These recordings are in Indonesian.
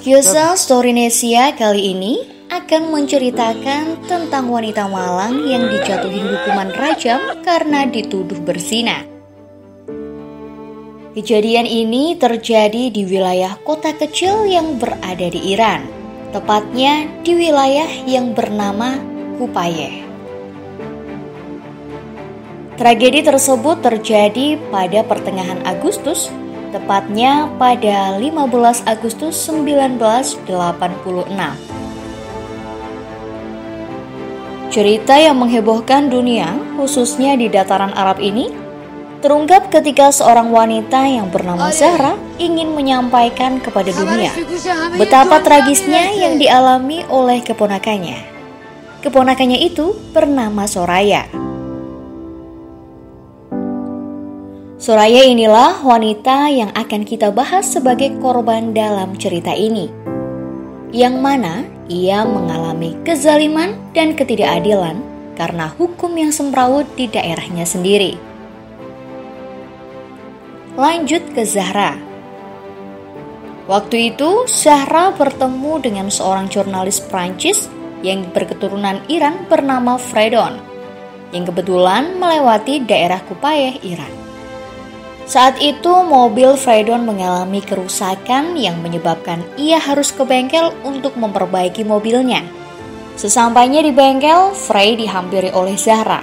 Kisah Storynesia kali ini akan menceritakan tentang wanita Malang yang dijatuhi hukuman rajam karena dituduh berzina. Kejadian ini terjadi di wilayah kota kecil yang berada di Iran, tepatnya di wilayah yang bernama Kupayeh. Tragedi tersebut terjadi pada pertengahan Agustus, tepatnya pada 15 Agustus 1986. Cerita yang menghebohkan dunia, khususnya di dataran Arab ini, terungkap ketika seorang wanita yang bernama Zahra ingin menyampaikan kepada dunia betapa tragisnya yang dialami oleh keponakannya. Keponakannya itu bernama Soraya. Soraya inilah wanita yang akan kita bahas sebagai korban dalam cerita ini, yang mana ia mengalami kezaliman dan ketidakadilan karena hukum yang semrawut di daerahnya sendiri. Lanjut ke Zahra. Waktu itu Zahra bertemu dengan seorang jurnalis Prancis yang berketurunan Iran bernama Fredon, yang kebetulan melewati daerah Kupayeh, Iran. Saat itu mobil Fredon mengalami kerusakan yang menyebabkan ia harus ke bengkel untuk memperbaiki mobilnya. Sesampainya di bengkel, Frey dihampiri oleh Zahra,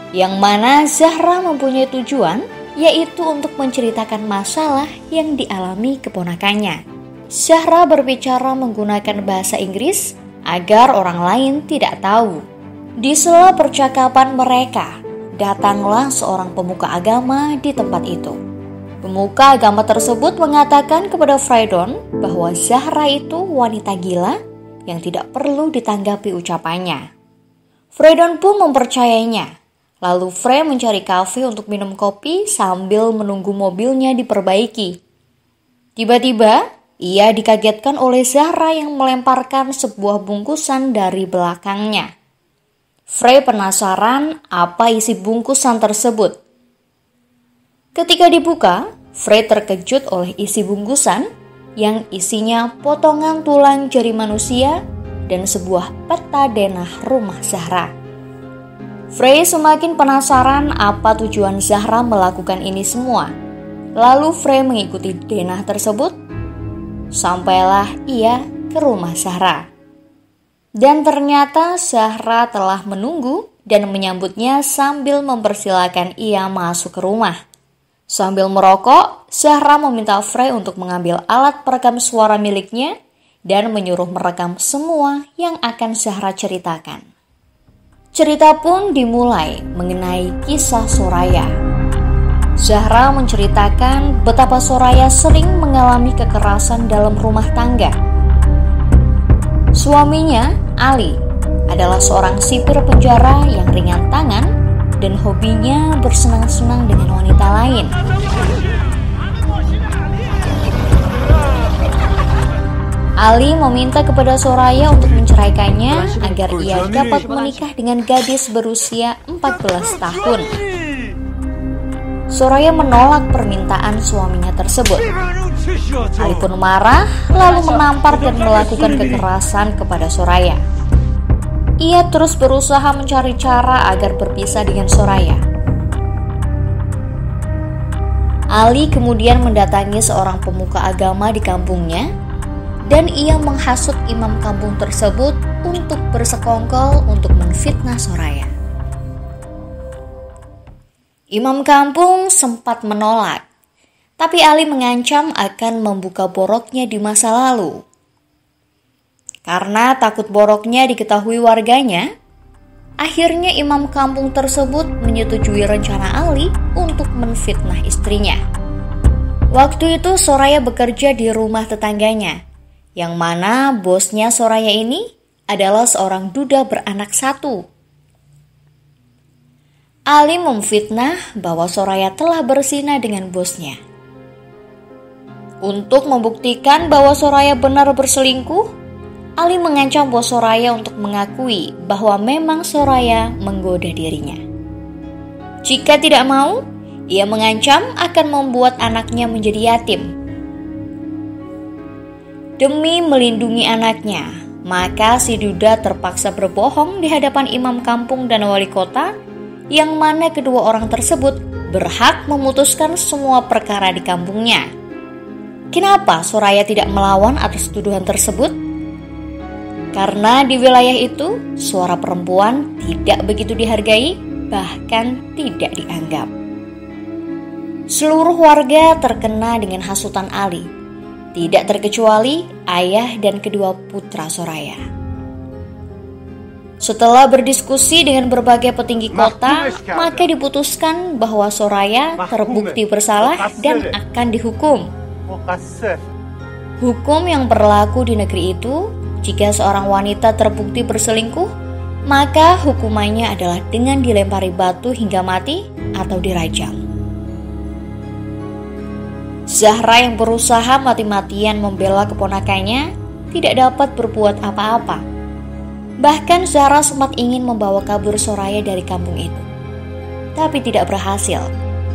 yang mana Zahra mempunyai tujuan, yaitu untuk menceritakan masalah yang dialami keponakannya. Zahra berbicara menggunakan bahasa Inggris agar orang lain tidak tahu. Di sela percakapan mereka, datanglah seorang pemuka agama di tempat itu. Pemuka agama tersebut mengatakan kepada Fredon bahwa Zahra itu wanita gila yang tidak perlu ditanggapi ucapannya. Fredon pun mempercayainya. Lalu Frey mencari kafe untuk minum kopi sambil menunggu mobilnya diperbaiki. Tiba-tiba, ia dikagetkan oleh Zahra yang melemparkan sebuah bungkusan dari belakangnya. Frey penasaran apa isi bungkusan tersebut. Ketika dibuka, Frey terkejut oleh isi bungkusan yang isinya potongan tulang jari manusia dan sebuah peta denah rumah Zahra. Frey semakin penasaran apa tujuan Zahra melakukan ini semua. Lalu Frey mengikuti denah tersebut. Sampailah ia ke rumah Zahra. Dan ternyata Zahra telah menunggu dan menyambutnya sambil mempersilakan ia masuk ke rumah. Sambil merokok, Zahra meminta Frey untuk mengambil alat perekam suara miliknya dan menyuruh merekam semua yang akan Zahra ceritakan. Cerita pun dimulai mengenai kisah Soraya. Zahra menceritakan betapa Soraya sering mengalami kekerasan dalam rumah tangga. Suaminya, Ali, adalah seorang sipir penjara yang ringan tangan dan hobinya bersenang-senang dengan wanita lain. Ali meminta kepada Soraya untuk menceraikannya agar ia dapat menikah dengan gadis berusia 14 tahun. Soraya menolak permintaan suaminya tersebut. Ali pun marah lalu menampar dan melakukan kekerasan kepada Soraya. Ia terus berusaha mencari cara agar berpisah dengan Soraya. Ali kemudian mendatangi seorang pemuka agama di kampungnya dan ia menghasut imam kampung tersebut untuk bersekongkol untuk menfitnah Soraya. Imam kampung sempat menolak, tapi Ali mengancam akan membuka boroknya di masa lalu. Karena takut boroknya diketahui warganya, akhirnya imam kampung tersebut menyetujui rencana Ali untuk menfitnah istrinya. Waktu itu Soraya bekerja di rumah tetangganya, yang mana bosnya Soraya ini adalah seorang duda beranak satu. Ali memfitnah bahwa Soraya telah berzina dengan bosnya. Untuk membuktikan bahwa Soraya benar berselingkuh, Ali mengancam bos Soraya untuk mengakui bahwa memang Soraya menggoda dirinya. Jika tidak mau, ia mengancam akan membuat anaknya menjadi yatim. Demi melindungi anaknya, maka si duda terpaksa berbohong di hadapan imam kampung dan wali kota, yang mana kedua orang tersebut berhak memutuskan semua perkara di kampungnya. Kenapa Soraya tidak melawan atas tuduhan tersebut? Karena di wilayah itu, suara perempuan tidak begitu dihargai, bahkan tidak dianggap. Seluruh warga terkena dengan hasutan Ali, tidak terkecuali ayah dan kedua putra Soraya. Setelah berdiskusi dengan berbagai petinggi kota, maka diputuskan bahwa Soraya terbukti bersalah dan akan dihukum. Hukum yang berlaku di negeri itu, jika seorang wanita terbukti berselingkuh, maka hukumannya adalah dengan dilempari batu hingga mati atau dirajam. Zahra yang berusaha mati-matian membela keponakannya tidak dapat berbuat apa-apa. Bahkan Zahra sempat ingin membawa kabur Soraya dari kampung itu, tapi tidak berhasil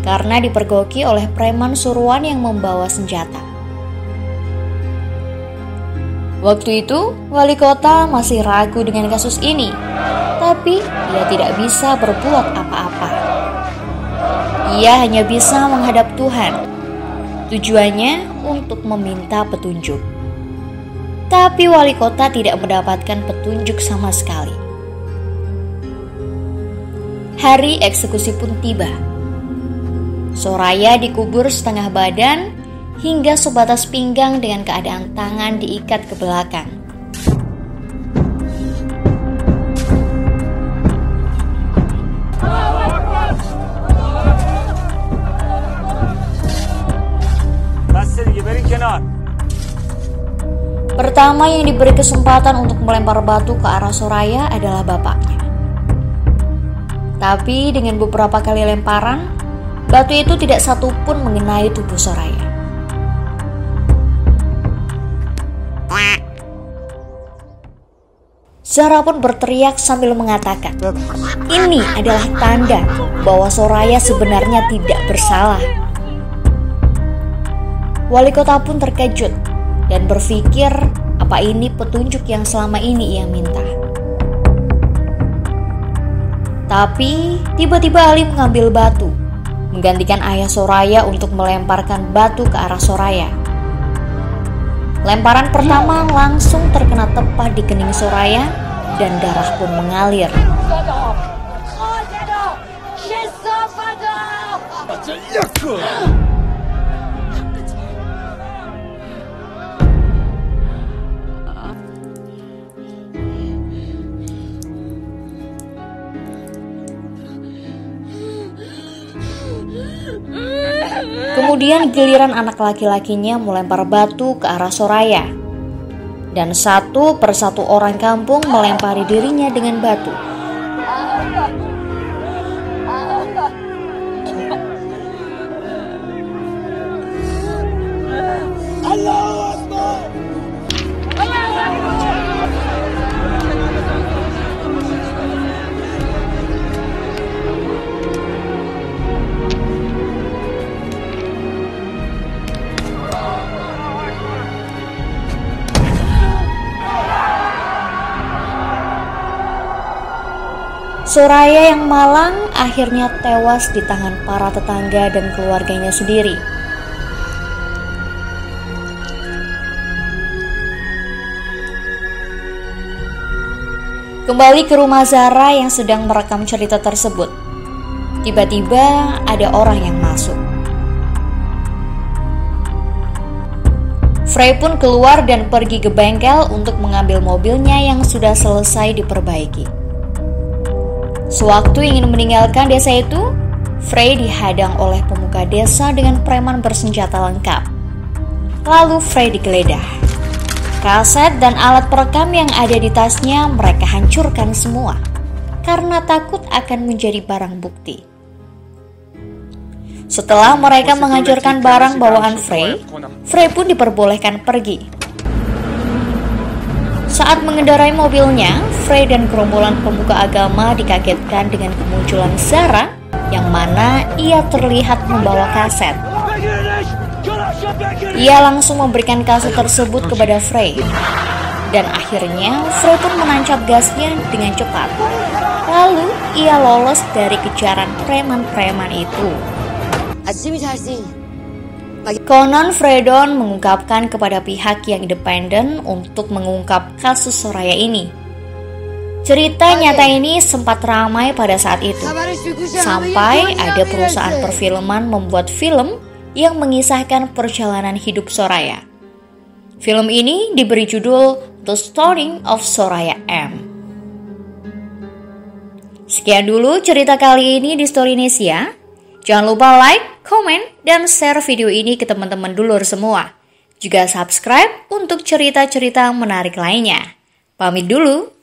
karena dipergoki oleh preman suruhan yang membawa senjata. Waktu itu, wali kota masih ragu dengan kasus ini, tapi ia tidak bisa berbuat apa-apa. Ia hanya bisa menghadap Tuhan. Tujuannya untuk meminta petunjuk. Tapi wali kota tidak mendapatkan petunjuk sama sekali. Hari eksekusi pun tiba. Soraya dikubur setengah badan hingga sebatas pinggang dengan keadaan tangan diikat ke belakang. Pertama yang diberi kesempatan untuk melempar batu ke arah Soraya adalah bapaknya. Tapi dengan beberapa kali lemparan, batu itu tidak satupun mengenai tubuh Soraya. Zahra pun berteriak sambil mengatakan, ini adalah tanda bahwa Soraya sebenarnya tidak bersalah. Wali kota pun terkejut dan berpikir apa ini petunjuk yang selama ini ia minta. Tapi tiba-tiba Ali mengambil batu, menggantikan ayah Soraya untuk melemparkan batu ke arah Soraya. Lemparan pertama langsung terkena tepat di kening Soraya dan darah pun mengalir. Kemudian giliran anak laki-lakinya melempar batu ke arah Soraya. Dan satu persatu orang kampung melempari dirinya dengan batu. Soraya yang malang akhirnya tewas di tangan para tetangga dan keluarganya sendiri. Kembali ke rumah Zahra yang sedang merekam cerita tersebut. Tiba-tiba ada orang yang masuk. Frey pun keluar dan pergi ke bengkel untuk mengambil mobilnya yang sudah selesai diperbaiki. Sewaktu ingin meninggalkan desa itu, Frey dihadang oleh pemuka desa dengan preman bersenjata lengkap. Lalu Frey digeledah. Kaset dan alat perekam yang ada di tasnya mereka hancurkan semua karena takut akan menjadi barang bukti. Setelah mereka menghancurkan barang bawaan Frey pun diperbolehkan pergi. Saat mengendarai mobilnya, Frey dan gerombolan pemuka agama dikagetkan dengan kemunculan Zahra yang mana ia terlihat membawa kaset. Ia langsung memberikan kasut tersebut kepada Frey. Dan akhirnya Frey pun menancap gasnya dengan cepat. Lalu ia lolos dari kejaran preman-preman itu. Konon Fredon mengungkapkan kepada pihak yang independen untuk mengungkap kasus Soraya ini. Cerita nyata ini sempat ramai pada saat itu, sampai ada perusahaan perfilman membuat film yang mengisahkan perjalanan hidup Soraya. Film ini diberi judul The Story of Soraya M. Sekian dulu cerita kali ini di Storynesia. Jangan lupa like, komen, dan share video ini ke teman-teman dulur semua. Juga subscribe untuk cerita-cerita menarik lainnya. Pamit dulu.